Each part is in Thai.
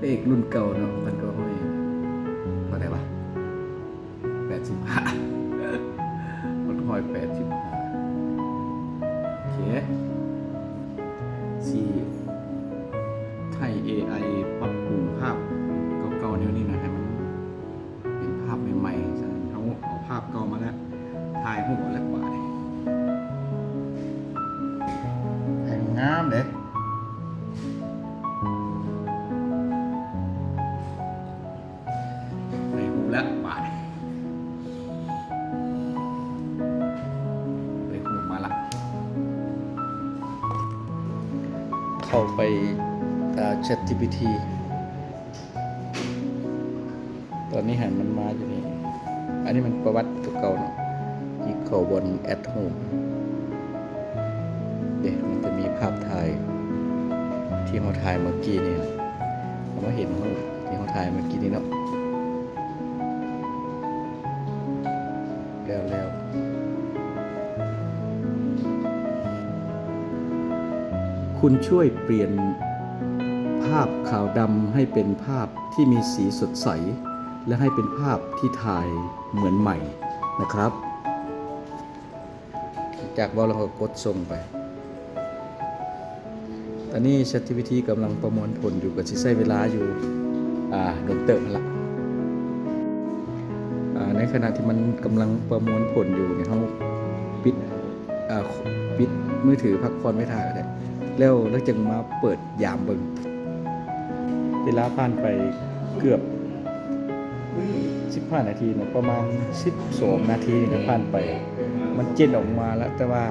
ระเอกรุ่นเก่าเนาะมันก็ห้อยเท่าไหร่วะ85มันห้อย85โอเคสีไทย AI ปรับปรุงภาพเก่าๆเนี่ยนี่นะให้มันเป็นภาพใหม่ๆใช่เขาเอาภาพเก่ามาแล้วถ่ายรูปแล้วกว่าเลยแห่งงามเด้ในหูแล้วกว่าไปหูมาละเข้าไปChatGPT ตอนนี้หันมันมาอยู่นี่อันนี้มันประวัติตัวเก่าเนาะที่เขาบนแอดโฮมมันจะมีภาพถ่ายที่เขาถ่ายเมื่อกี้นี่เรามาเห็นรูปที่เขาถ่ายเมื่อกี้นี่เนาะแล้วคุณช่วยเปลี่ยนภาพขาวดำให้เป็นภาพที่มีสีสดใสและให้เป็นภาพที่ถ่ายเหมือนใหม่นะครับจากว่าเราก็กดส่งไปตอนนี้ ChatGPT กำลังประมวลผลอยู่กับสิใช้เวลาอยู่โดนเติมละในขณะที่มันกำลังประมวลผลอยู่เนี่ยเขาปิดมือถือพักผ่อนไม่ถ่ายก็ได้แล้วจึงมาเปิดยามเบิ่งเวลาผ่านไปเกือบ15 นาทีเนาะประมาณ12 นาทีก็ผ่านไปมันเจนออกมาแล้วแต่ว่า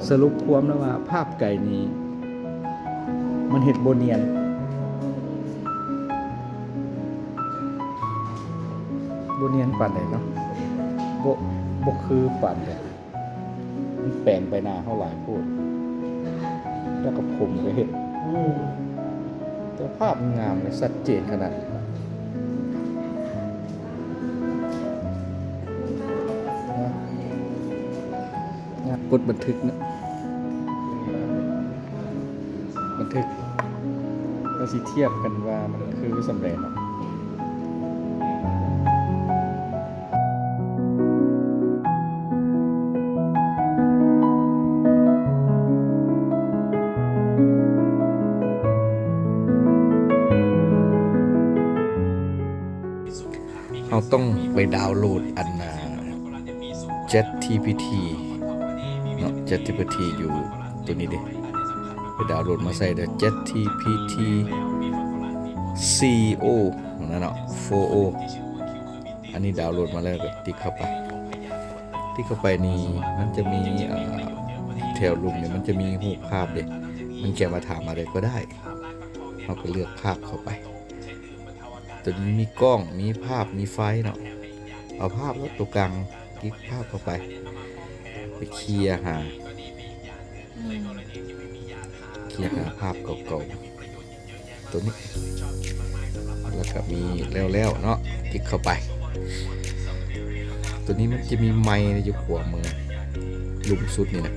สรุปความแล้วว่าภาพไก่นี้มันเห็ดโบเนียนปานใดเนาะบ่คือปานใดมันแปลงไปหน้าเฮาหลายโพดแล้วก็ผมก็เห็ดแต่ภาพงามเลยชัดเจนขนาดกดบันทึกนะบันทึกเราสิเทียบกันว่ามันคือสำเร็จเราต้องไปดาวน์โหลดอันChatGPT เนาะ ChatGPT อยู่ตัวนี้ดิไปดาวน์โหลดมาใส่เด้อ ChatGPT CO นั่นเนาะ 4O อันนี้ดาวน์โหลดมาแล้วก็ติ๊กเข้าไปนี่มันจะมีแถวลุมเนี่ยมันจะมีรูปภาพเด็กมันแกมาถามอะไรก็ได้เราก็เลือกภาพเข้าไปตัวนี้มีกล้องมีภาพมีไฟเนาะเอาภาพแล้วตัวกลางคลิกภาพเข้าไปเคลียร์หาภาพเก่าๆตัวนี้แล้วก็มีแล้วเนาะคลิกเข้าไปตัวนี้มันจะมีไมค์อยู่ขวามือลุมสุดนี่นะ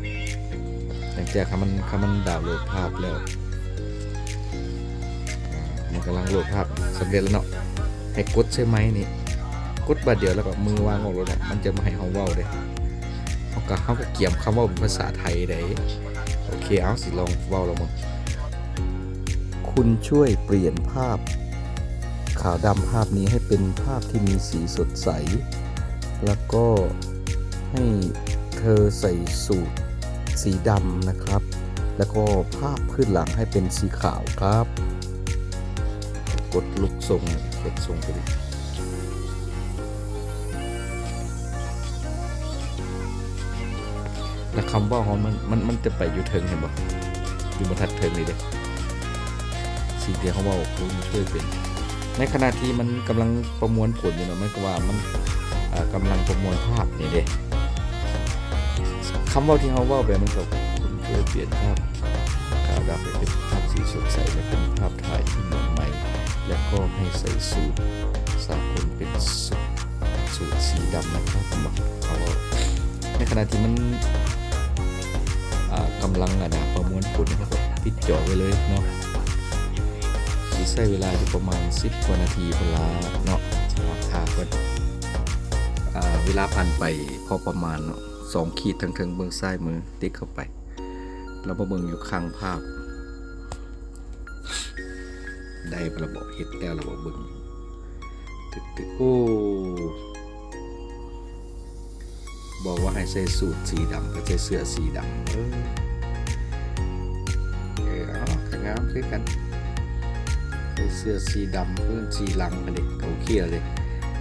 หลังจากมันดาวน์โหลดภาพแล้วมันกำลังโหลดภาพสำเร็จแล้วเนาะให้กดใช่ไหมนี่กดบัดเดียวแล้วก็มือวางออกรถมันจะมาให้เขาเว้าได้เขาก็เกี่ยมคำว่าเป็นภาษาไทยได้โอเคเอาสิลองเว้าแล้วมั้งคุณช่วยเปลี่ยนภาพขาวดำภาพนี้ให้เป็นภาพที่มีสีสดใสแล้วก็ให้เธอใส่สูทสีดำนะครับแล้วก็ภาพขึ้นหลังให้เป็นสีขาวครับกดลุกทรงกดทรงไปดิแล้วคำว่าของมันจะไปอยู่เทิงเห็นบ่อยู่บรรทัดเทิงนี่เด้สิ่งที่เขาบอกคุณช่วยเป็นในขณะที่มันกำลังประมวลผลอยู่เนาะมันก็ว่ามันกำลังประมวลภาพนี่เด้คำว่าที่เขาว่าแบบมันก็คุณช่วยเปลี่ยนภาพขาวดำให้เป็นภาพสีสดใสและเป็นภาพถ่ายที่เหมือนใหม่และก็ให้ใส่สูทสากลเป็นสูทสีดำนะครับเขาในขณะที่มันกำลังประมวลผลนะครับปิดจอไว้เลยเนาะ สิใช้เวลาอยู่ประมาณ10กว่านาทีพุ่นละเนาะถ้าเพิ่นเวลาผ่านไปพอประมาณเนาะ2ขีดทางเทิงเบื้องซ้ายมือติ๊กเข้าไปแล้วมาเบิ่งอยู่ข้างภาพได้ระบบเฮ็ดแล้วระบบเบิ่งตึกๆโอ้บอกว่าให้ใส่สูทสีดำก็ใส่เสื้อสีดำก็งามคือกันใส่เสื้อสีดำเพิ่นสีหลังอันนี้ก็โอเคเลย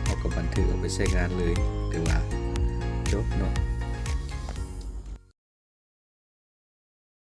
เอากับบันทึกเอาไปใช้งานเลยถือว่าจบเนาะ